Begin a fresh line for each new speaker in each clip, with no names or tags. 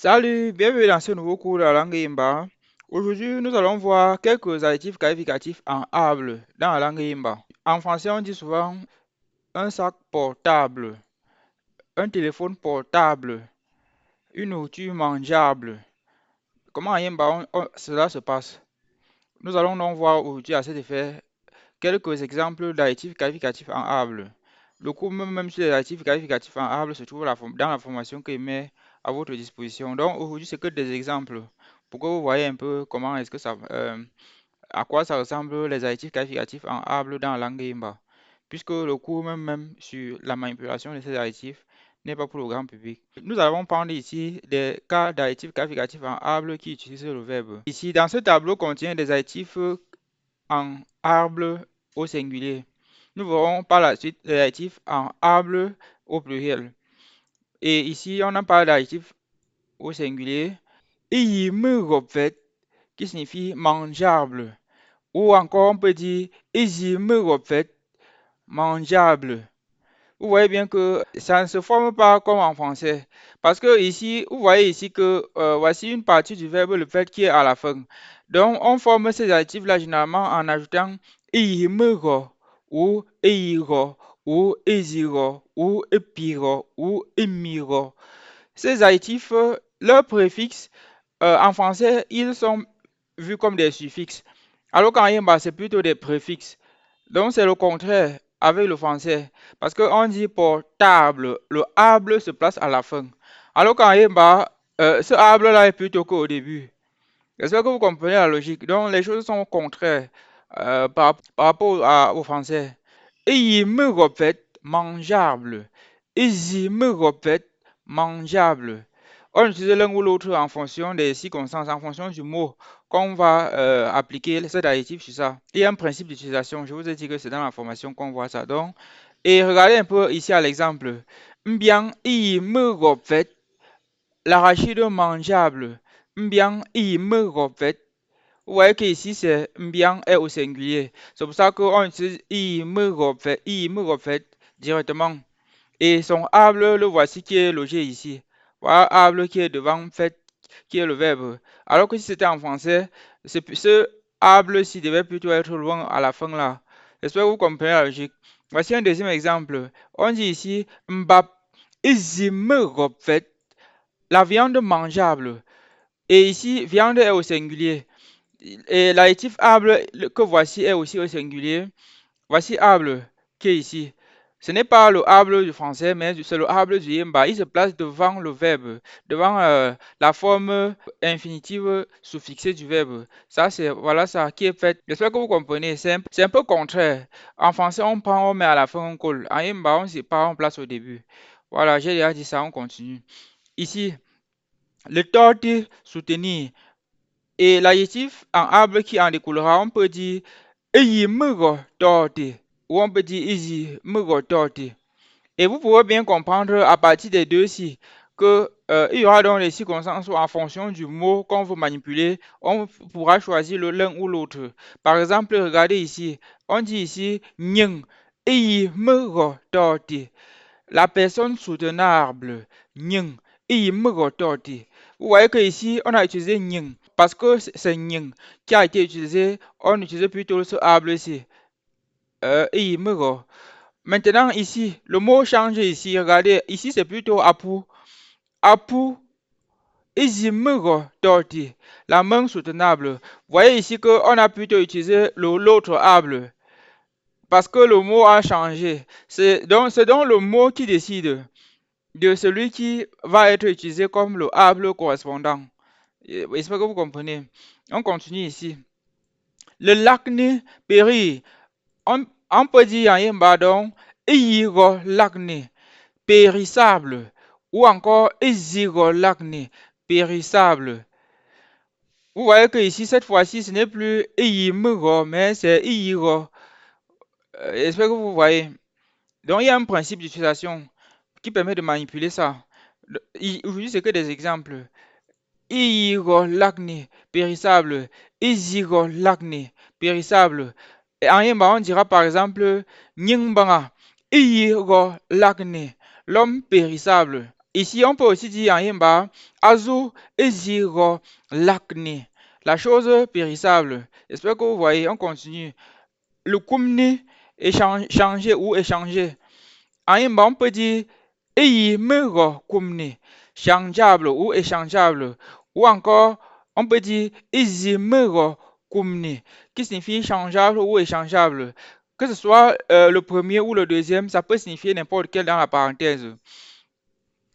Salut, bienvenue dans ce nouveau cours de la langue Imba. Aujourd'hui, nous allons voir quelques adjectifs qualificatifs en able dans la langue Imba. En français, on dit souvent un sac portable, un téléphone portable, une nourriture mangeable. Comment en Imba cela se passe? Nous allons donc voir aujourd'hui à cet effet quelques exemples d'adjectifs qualificatifs en able. Le cours même sur les adjectifs qualificatifs en able se trouve dans la formation que je mets à votre disposition. Donc aujourd'hui, c'est que des exemples pour que vous voyez un peu comment est-ce que à quoi ça ressemble les adjectifs qualificatifs en able dans la langue Imba. Puisque le cours même sur la manipulation de ces adjectifs n'est pas pour le grand public. Nous allons prendre ici des cas d'adjectifs qualificatifs en able qui utilisent le verbe. Ici, dans ce tableau contient des adjectifs en able au singulier. Nous verrons par la suite les adjectifs en able au pluriel. Et ici, on a pas d'adjectif au singulier. Iyimuropet, qui signifie mangeable. Ou encore, on peut dire iyimuropet, mangeable. Vous voyez bien que ça ne se forme pas comme en français. Parce que ici, vous voyez ici que voici une partie du verbe le fait qui est à la fin. Donc, on forme ces adjectifs-là généralement en ajoutant iyimero ou iyiro ou iziro ou epiro ou imiro. Ces adjectifs, leurs préfixes, en français, ils sont vus comme des suffixes. Alors qu'en yemba, c'est plutôt des préfixes. Donc c'est le contraire avec le français. Parce qu'on dit portable, le able se place à la fin. Alors qu'en Yemba, ce able-là est plutôt qu'au début. J'espère que vous comprenez la logique. Donc les choses sont contraires par rapport au français. Il me répète mangeable. Il me répète mangeable. On utilise l'un ou l'autre en fonction des circonstances, en fonction du mot qu'on va appliquer cet adjectif sur ça. Il y a un principe d'utilisation. Je vous ai dit que c'est dans la formation qu'on voit ça. Donc, et regardez un peu ici à l'exemple. Bien, il me répète l'arachide mangeable. Bien, il me répète. Vous voyez qu'ici, c'est bien est au singulier. C'est pour ça qu'on utilise il me refait directement. Et son able, le voici qui est logé ici. Voilà, able qui est devant fait, qui est le verbe. Alors que si c'était en français, ce able-ci devait plutôt être loin à la fin là. J'espère que vous comprenez la logique. Voici un deuxième exemple. On dit ici, mbap, me refait la viande mangeable. Et ici, viande est au singulier. Et l'adjectif able que voici est aussi au singulier. Voici able qui est ici. Ce n'est pas le able du français, mais c'est le able du yemba. Il se place devant le verbe, devant la forme infinitive suffixée du verbe. Ça, c'est voilà ça qui est fait. J'espère que vous comprenez. C'est un peu contraire. En français, on prend, on met à la fin, on colle. En yemba, on ne sait pas, on place au début. Voilà, j'ai déjà dit ça, on continue. Ici, le torti soutenir. Et l'adjectif en able qui en découlera, on peut dire iyi mego torti ou on peut dire easy mego torti. Et vous pouvez bien comprendre à partir des deux-ci que il y aura donc les circonstances où en fonction du mot qu'on veut manipuler, on pourra choisir l'un ou l'autre. Par exemple, regardez ici, on dit ici nying iyi mego torti. La personne soutenable, nying, iyi mego torti. Vous voyez que ici, on a utilisé nying parce que c'est nying qui a été utilisé. On utilise plutôt ce able ici. Iyi mego. Maintenant, ici, le mot change ici. Regardez, ici, c'est plutôt apu. Apu, iyi mego torti. La main soutenable. Vous voyez ici qu'on a plutôt utilisé l'autre able parce que le mot a changé. C'est donc le mot qui décide de celui qui va être utilisé comme le able correspondant. J'espère que vous comprenez. On continue ici. Le lacné péri. On peut dire en yemba donc, iyigo lacné, périssable. Ou encore, izigo lacné, périssable. Vous voyez que ici, cette fois-ci, ce n'est plus iyimugo, mais c'est iyigo. J'espère que vous voyez. Donc, il y a un principe d'utilisation qui permet de manipuler ça. Aujourd'hui, c'est que des exemples. Iyigo l'acné, périssable. Izigo l'acné, périssable. Et en yemba, on dira par exemple Nyingbanga, Iyigo l'acné, l'homme périssable. Ici, on peut aussi dire en yimba, azu eziro lakni, la chose périssable. J'espère que vous voyez, on continue. Le kumni est changer ou échanger. En yimba, on peut dire eyi mero kumni, changeable ou échangeable. Ou encore, on peut dire izi mero kumni, qui signifie changeable ou échangeable. Que ce soit le premier ou le deuxième, ça peut signifier n'importe quel dans la parenthèse.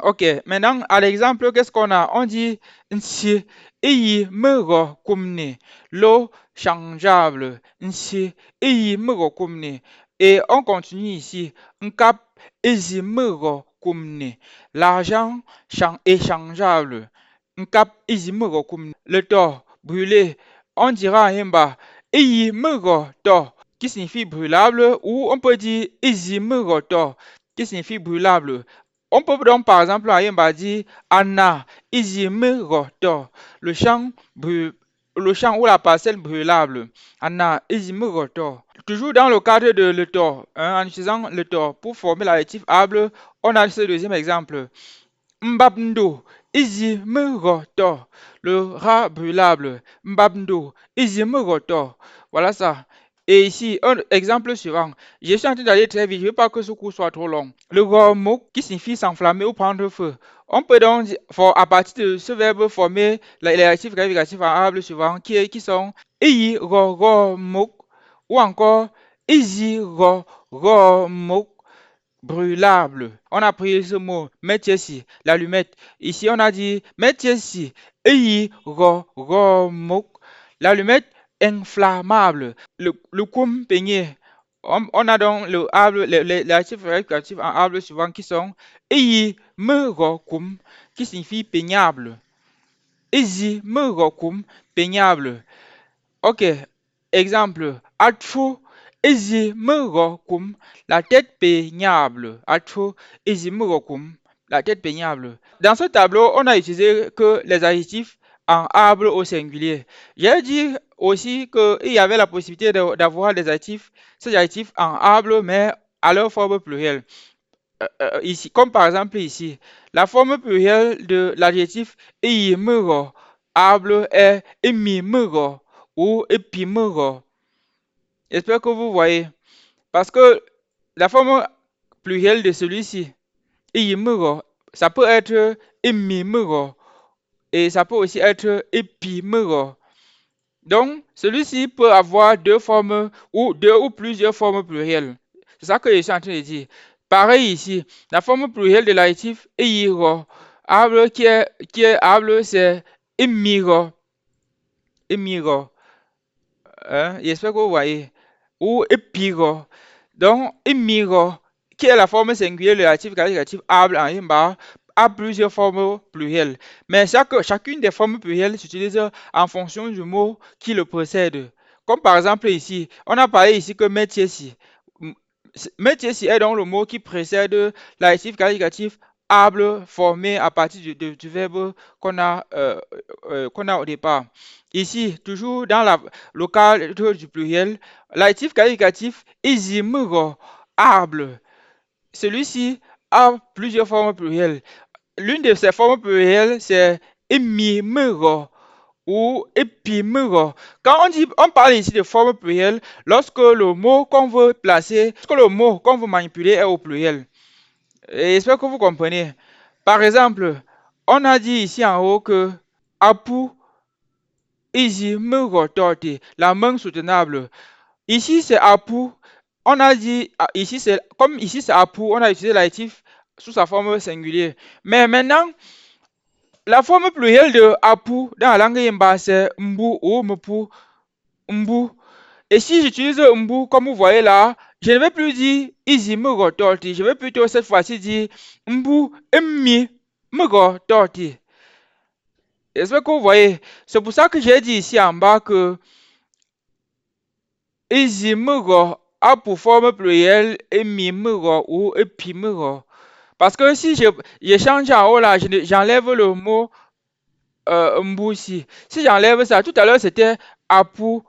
Ok, maintenant à l'exemple, qu'est-ce qu'on a? On dit nsi iyi mero kumni, l'eau changeable, nsi iyi mero kumni. Et on continue ici, nkap izi mero kumni, l'argent échangeable, nkap izi mero kumni, le tort brûlé. On dira en yemba iyi mero tort, qui signifie brûlable, ou on peut dire izi mero tort, qui signifie brûlable. On peut donc par exemple à Yemba dire Anna, Izime Rotor, le champ, le champ ou la parcelle brûlable. Anna, Izime Rotor. Toujours dans le cadre de le tort, en utilisant le tort pour former l'adjectif able, on a ce deuxième exemple. Mbabndo, Izime Rotor, le rat brûlable. Mbabndo, Izime Rotor. Voilà ça. Et ici, un exemple suivant. Je suis en train d'aller très vite, je ne veux pas que ce cours soit trop long. Le mot qui signifie s'enflammer ou prendre feu. On peut donc, à partir de ce verbe, former les actifs qualificatifs en able suivants qui sont iyi mok ou encore izi mok brûlable. On a pris ce mot, métier l'allumette. Ici, on a dit métier iyi mok, l'allumette inflammable. Le koum peigné. On a donc les actifs qualificatifs en able suivants qui sont iyi me koum, qui signifie peignable. Izi me koum, peignable. Ok, exemple. Atfo ezi merokum, la tête peignable. Atfo ezi merokum, la tête peignable. Dans ce tableau, on a utilisé que les adjectifs en able au singulier. J'ai dit aussi qu'il y avait la possibilité d'avoir des adjectifs, ces adjectifs en able, mais à leur forme plurielle. Ici, comme par exemple ici, la forme plurielle de l'adjectif iyimero able est emimero ou epimero. J'espère que vous voyez. Parce que la forme plurielle de celui-ci, iyimero, ça peut être emimero et ça peut aussi être epimero. Donc, celui-ci peut avoir deux formes ou deux ou plusieurs formes plurielles. C'est ça que je suis en train de dire. Pareil ici, la forme plurielle de l'adjectif eyiro, arbre qui est arbre, c'est emiro, emiro. Hein? J'espère que vous voyez. Ou epiro. Donc, emiro, qui est la forme singulière de l'adjectif qualificatif arbre en yimba, a plusieurs formes plurielles. Mais chacune des formes plurielles s'utilise en fonction du mot qui le précède. Comme par exemple ici, on a parlé ici que métier si. Métier si est donc le mot qui précède l'adjectif qualificatif arbre formé à partir du verbe qu'on a au départ. Ici, toujours dans le cadre du pluriel, l'adjectif qualificatif isimuro, arbre. Celui-ci a plusieurs formes plurielles. L'une de ces formes plurielles, c'est emimuro ou épimuro. Quand on parle ici de forme plurielle, lorsque le mot qu'on veut placer, lorsque le mot qu'on veut manipuler est au pluriel. Et j'espère que vous comprenez. Par exemple, on a dit ici en haut que apu isi torti, la main soutenable. Ici c'est apu. On a dit ici c'est comme ici c'est apu, on a utilisé l'adjectif sous sa forme singulière. Mais maintenant, la forme plurielle de apu dans la langue yemba c'est mbu ou mpu, mbu. Et si j'utilise mbu comme vous voyez là, je ne vais plus dire isi torti, je vais plutôt cette fois-ci dire mbu emmi torti. J'espère que vous voyez. C'est pour ça que j'ai dit ici en bas que izimuro a pour forme plurielle emimuro ou epimuro. Parce que si je change en haut là, j'enlève le mot mbusi. Si j'enlève ça, tout à l'heure c'était apu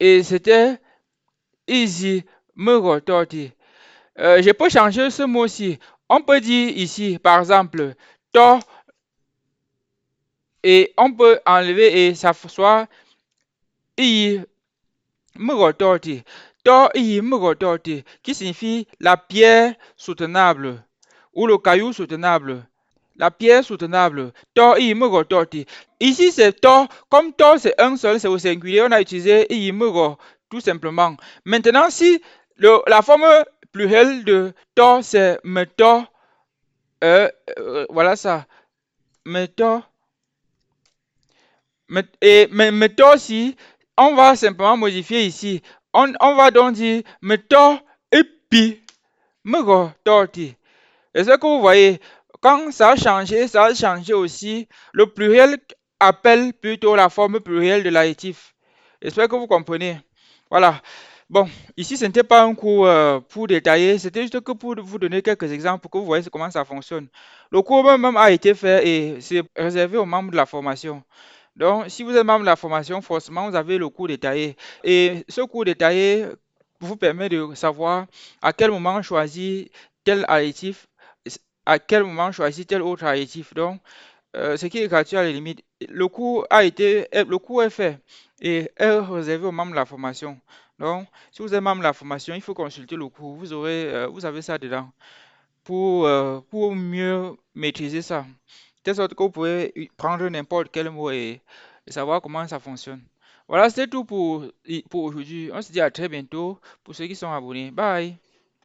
et c'était izimuro torti. Je peux changer ce mot-ci. On peut dire ici, par exemple, to, et on peut enlever et ça soit i mugototi. To i mugototi, qui signifie la pierre soutenable ou le caillou soutenable. La pierre soutenable. To i mugototi. Ici, c'est to. Comme to, c'est un seul, c'est au singulier, on a utilisé i mugo, tout simplement. Maintenant, si la forme plurielle de to, c'est meto, voilà ça. Meto. Mettons aussi, on va simplement modifier ici. On va donc dire mettons et puis me torti. Est-ce que vous voyez, quand ça a changé aussi. Le pluriel appelle plutôt la forme plurielle de l'adjectif. J'espère que vous comprenez. Voilà. Bon, ici, ce n'était pas un cours pour détailler, c'était juste que pour vous donner quelques exemples pour que vous voyez comment ça fonctionne. Le cours même a été fait et c'est réservé aux membres de la formation. Donc, si vous êtes membre de la formation, forcément, vous avez le cours détaillé. Et ce cours détaillé vous permet de savoir à quel moment choisir tel adjectif, à quel moment choisir tel autre adjectif. Donc, ce qui est gratuit à la limite. Le cours est fait et est réservé aux membres de la formation. Donc, si vous êtes membre de la formation, il faut consulter le cours. Vous avez ça dedans pour mieux maîtriser ça. De telle sorte que vous pouvez prendre n'importe quel mot et savoir comment ça fonctionne. Voilà, c'est tout pour aujourd'hui. On se dit à très bientôt pour ceux qui sont abonnés. Bye!